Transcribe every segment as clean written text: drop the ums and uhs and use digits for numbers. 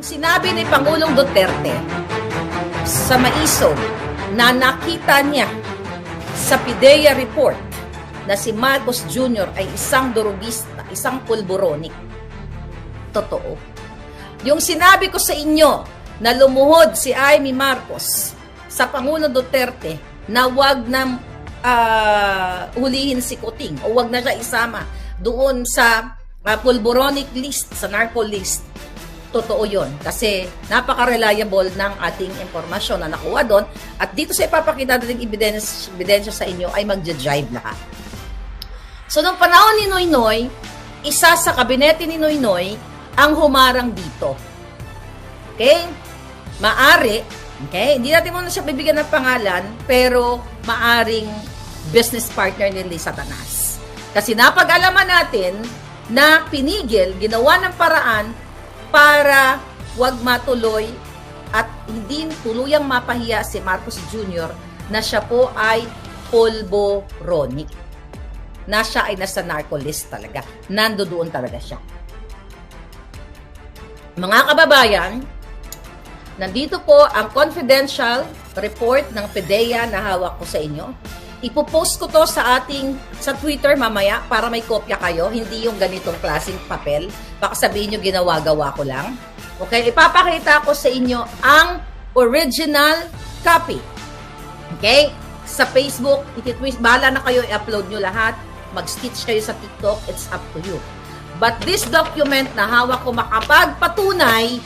Yung sinabi ni Pangulong Duterte sa maisog na nakita niya sa PIDEA report na si Marcos Jr. ay isang durugista, isang pulburonik. Totoo. Yung sinabi ko sa inyo na lumuhod si Amy Marcos sa Pangulong Duterte na wag na hulihin si Kuting o wag na siya isama doon sa pulburonic list, sa narco list. Totoo yun. Kasi napaka-reliable ng ating impormasyon na nakuha doon. At dito sa ipapakita natin ebidensya sa inyo ay magja-jive lahat. So, nung panahon ni Noynoy, isa sa kabinete ni Noynoy ang humarang dito. Okay? Maari, okay? Hindi natin muna siya bibigyan ng pangalan, pero maaring business partner ni Lisa Satanas. Kasi napag-alaman natin na pinigil, ginawa ng paraan para wag matuloy at hindi tuluyang mapahiya si Marcos Jr. na siya po ay pulboronic. Na siya ay nasa narco list talaga. Nandoon talaga siya. Mga kababayan, nandito po ang confidential report ng PIDEA na hawak ko sa inyo. Ipopost ko to sa Twitter mamaya para may kopya kayo, hindi yung ganitong klaseng papel. Baka sabihin nyo ginawa-gawa ko lang. Okay, ipapakita ko sa inyo ang original copy. Okay? Sa Facebook, ititwist, bahala na kayo, i-upload nyo lahat. Mag-stitch kayo sa TikTok, it's up to you. But this document na hawak ko makapagpatunay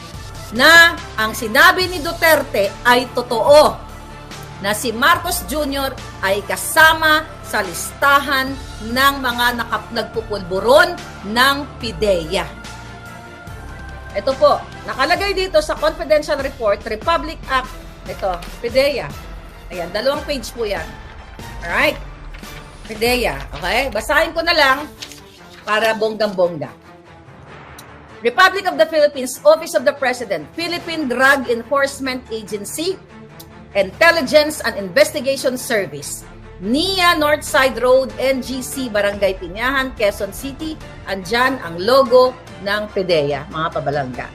na ang sinabi ni Duterte ay totoo. Na si Marcos Jr. ay kasama sa listahan ng mga nagpupulburon ng PIDEA. Ito po, nakalagay dito sa confidential report, Republic Act, ito, PIDEA. Ayan, 2 page po yan. Alright? PIDEA, okay? Basahin ko na lang para bonggang-bongga. Republic of the Philippines, Office of the President, Philippine Drug Enforcement Agency, Intelligence and Investigation Service, NIA Northside Road, NGC, Barangay Pinyahan, Quezon City. Andyan ang logo ng PIDEA, mga pabalangga.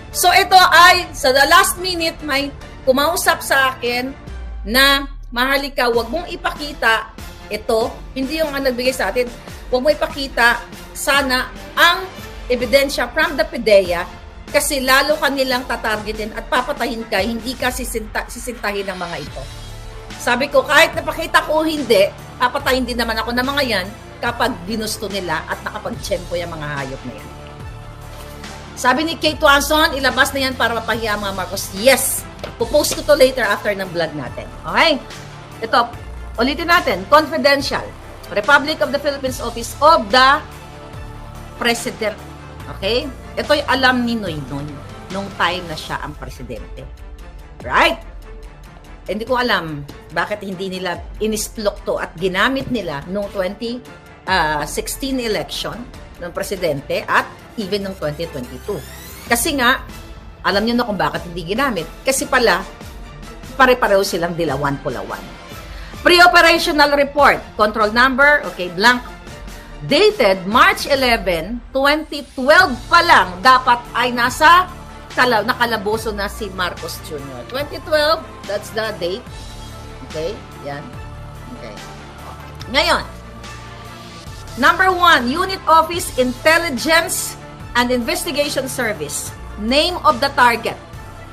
So ito ay, sa the last minute, may kumausap sa akin na, Maharlika, wag mong ipakita ito, hindi yung nagbigay sa atin, wag mo ipakita sana ang ebidensya from the PIDEA kasi lalo kanilang tatargetin at papatahin ka, hindi ka sisintahin ng mga ito. Sabi ko, kahit napakita ko hindi, papatahin din naman ako ng mga yan kapag ginusto nila at nakapag-tsempo yung mga hayop na yan. Sabi ni Kate Watson, ilabas na yan para mapahiya ang mga Marcos. Yes! Pupost ko to later after ng vlog natin. Okay? Ito, ulitin natin. Confidential. Republic of the Philippines Office of the President. Okay? Ito'y alam ni Noynoy nung time na siya ang presidente. Right? Hindi ko alam bakit hindi nila inisplok to at ginamit nila nung 2016 election ng presidente at even nung 2022. Kasi nga, alam niyo na kung bakit hindi ginamit. Kasi pala, pare-pareho silang dilawan-pulawan. Pre-operational report, control number, okay, blank. Dated March 11, 2012 pa lang dapat ay nasa nakalaboso na si Marcos Jr. 2012, that's the date. Okay, yan. Okay. Ngayon, number 1, Unit Office Intelligence and Investigation Service. Name of the target.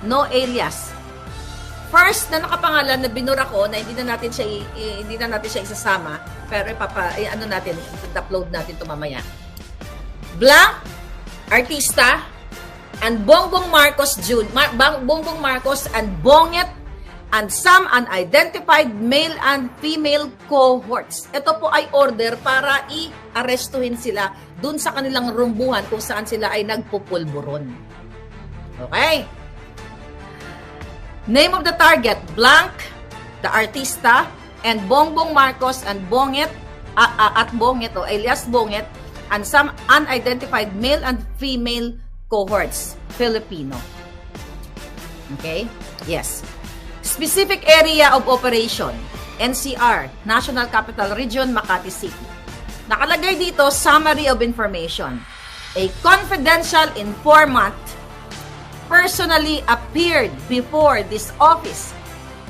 No alias. First na nakapangalan na binura ko na hindi na natin siya isasama, pero upload natin ito mamaya. Blank, artista, and Bongbong Marcos Jr. Bongbong Marcos and Bonget and some unidentified male and female cohorts. Ito po ay order para i-arestuhin sila dun sa kanilang rumbuhan kung saan sila ay nagpupulburon. Okay? Name of the target, blank, the artista, and Bongbong Marcos and Bonget, at Bonget o alias Bonget, and some unidentified male and female cohorts, Filipino. Okay? Yes. Specific area of operation, NCR, National Capital Region, Makati City. Nakalagay dito, summary of information. A confidential informant, personally appeared before this office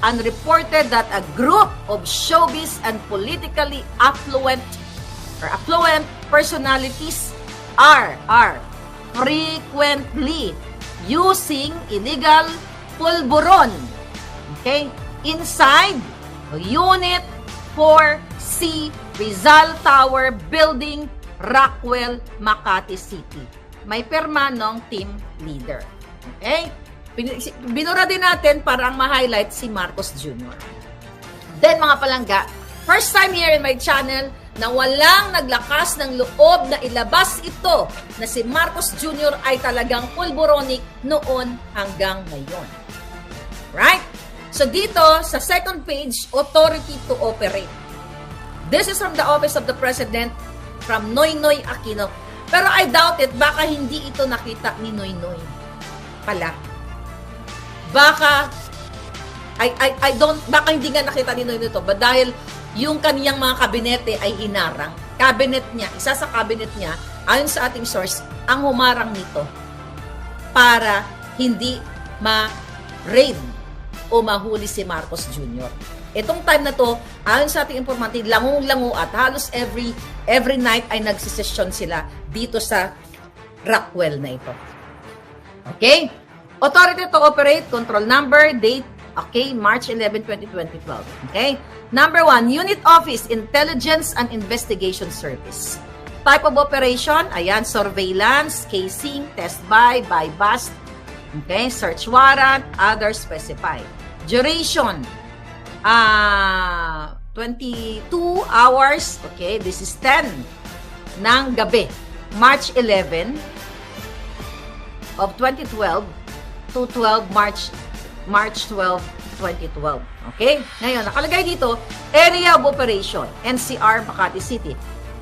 and reported that a group of showbiz and politically affluent personalities are frequently using illegal pulburon, okay, inside Unit 4C Rizal Tower Building, Rockwell, Makati City. May perma ng team leader. Okay? Binura din natin para ang ma-highlight si Marcos Jr. Then mga palangga, first time here in my channel na walang naglakas ng loob na ilabas ito na si Marcos Jr. ay talagang pulboronic noon hanggang ngayon. Right? So dito, sa second page, authority to operate. This is from the Office of the President from Noynoy Aquino. Pero I doubt it, baka hindi ito nakita ni Noynoy pala. Baka baka hindi nga nakita ni Noynoy ito, but dahil yung kaniyang mga kabinete ay hinarang. Cabinet niya, isa sa cabinet niya, ayon sa ating source, ang humarang nito para hindi ma-raid o mahuli si Marcos Jr. Itong time na to, ayon sa ating informante, langung-langu at halos every night ay nagsisesyon sila dito sa Rockwell na ito. Okay? Authority to operate, control number, date, okay, March 11, 2012. Okay? Number 1, Unit Office, Intelligence and Investigation Service. Type of operation, ayan, surveillance, casing, test buy bust, okay, search warrant, other specified. Duration, 22 hours, okay, this is 10 ng gabi, March 11 of 2012 to 12 March 12, 2012. Okay? Ngayon, nakalagay dito, Area of Operation, NCR, Makati City.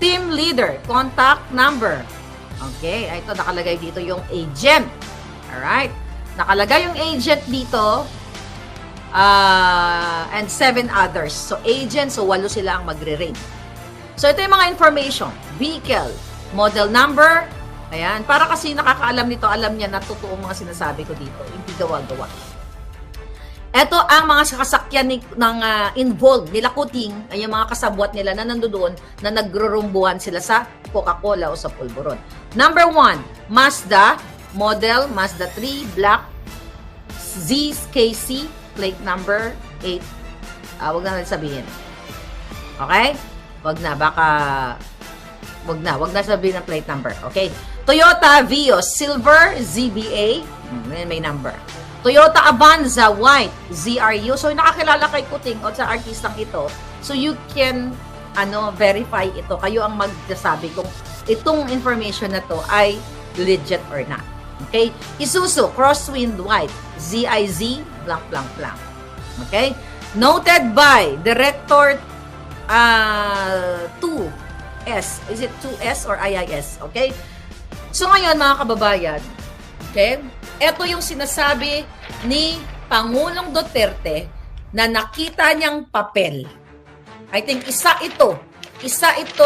Team Leader, Contact Number. Okay? Ito, nakalagay dito yung agent. Alright? Nakalagay yung agent dito, and 7 others. So, agent, so 8 sila ang magre-raid. So, ito yung mga information. Vehicle, model number, ayan. Para kasi nakakaalam nito, alam niya na totoo mga sinasabi ko dito. Hindi gawa-gawa. Ito ang mga kasakyan ng involved nila Kuting, ay yung mga kasabwat nila na nandoon na nagrurumbuhan sila sa Coca-Cola o sa pulburon. Number 1, Mazda, model Mazda 3, black, ZKC, plate number 8. Wag na natin sabihin. Okay? Wag na sabihin ang plate number. Okay? Toyota Vios, silver, ZBA, may number. Toyota Avanza White, ZRU. So, nakakilala kay Kuting o sa artistang ito. So, you can verify ito. Kayo ang magsasabi kung itong information na to ay legit or not. Okay? Isuzu Crosswind White, ZIZ, blank, blank, blank. Okay? Noted by Director 2S. Is it 2S or IIS? Okay? So, ngayon, mga kababayan, okay? Ito yung sinasabi ni Pangulong Duterte na nakita niyang papel. I think isa ito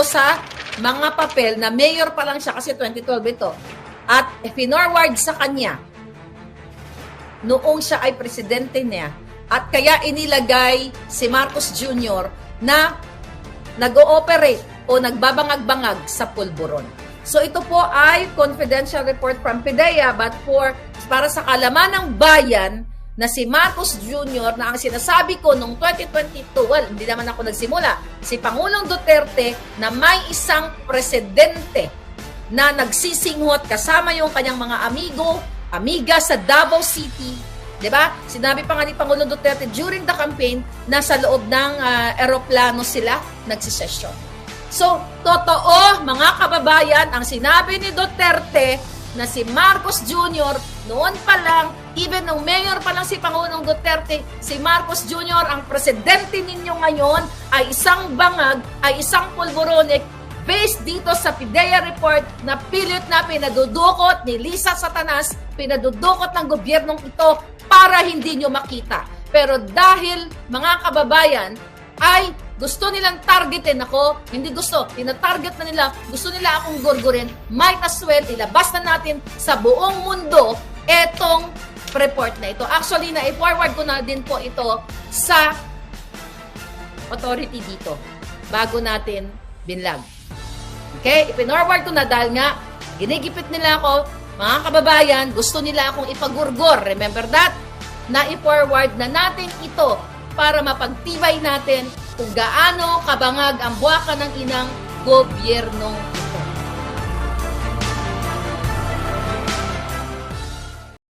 sa mga papel na mayor pa lang siya kasi 2012 ito. At finorward sa kanya noong siya ay presidente niya at kaya inilagay si Marcos Jr. na nag-ooperate o nagbabangag-bangag sa pulburon. So ito po ay confidential report from PIDEA but para sa kalaman ng bayan na si Marcos Jr. na ang sinasabi ko noong 2022, well, hindi naman ako nagsimula, si Pangulong Duterte na may isang presidente na nagsisinghot kasama yung kanyang mga amiga sa Davao City. Diba? Sinabi pa nga ni Pangulong Duterte during the campaign na sa loob ng eroplano sila nagsisesyon. So, totoo, mga kababayan, ang sinabi ni Duterte na si Marcos Jr. noon pa lang, even nung mayor pa lang si Pangulong Duterte, si Marcos Jr. ang presidente ninyo ngayon ay isang bangag, ay isang pulboronic based dito sa PIDEA report na pilit na pinadudukot ni Lisa Satanas, pinadudukot ng gobyernong ito para hindi nyo makita. Pero dahil, mga kababayan, ay gusto nilang targetin ako, hindi gusto, tinatarget na nila, gusto nila akong gurgurin, might as well, ilabas na natin sa buong mundo etong report na ito. Actually, na-forward ko na din po ito sa authority dito bago natin binlag. Okay? Ipinorward ko na dahil nga ginigipit nila ako, mga kababayan, gusto nila akong ipagurgor. Remember that? Na i-forward na natin ito para mapagtibay natin kung gaano kabangag ang buwaka ng inang gobyernong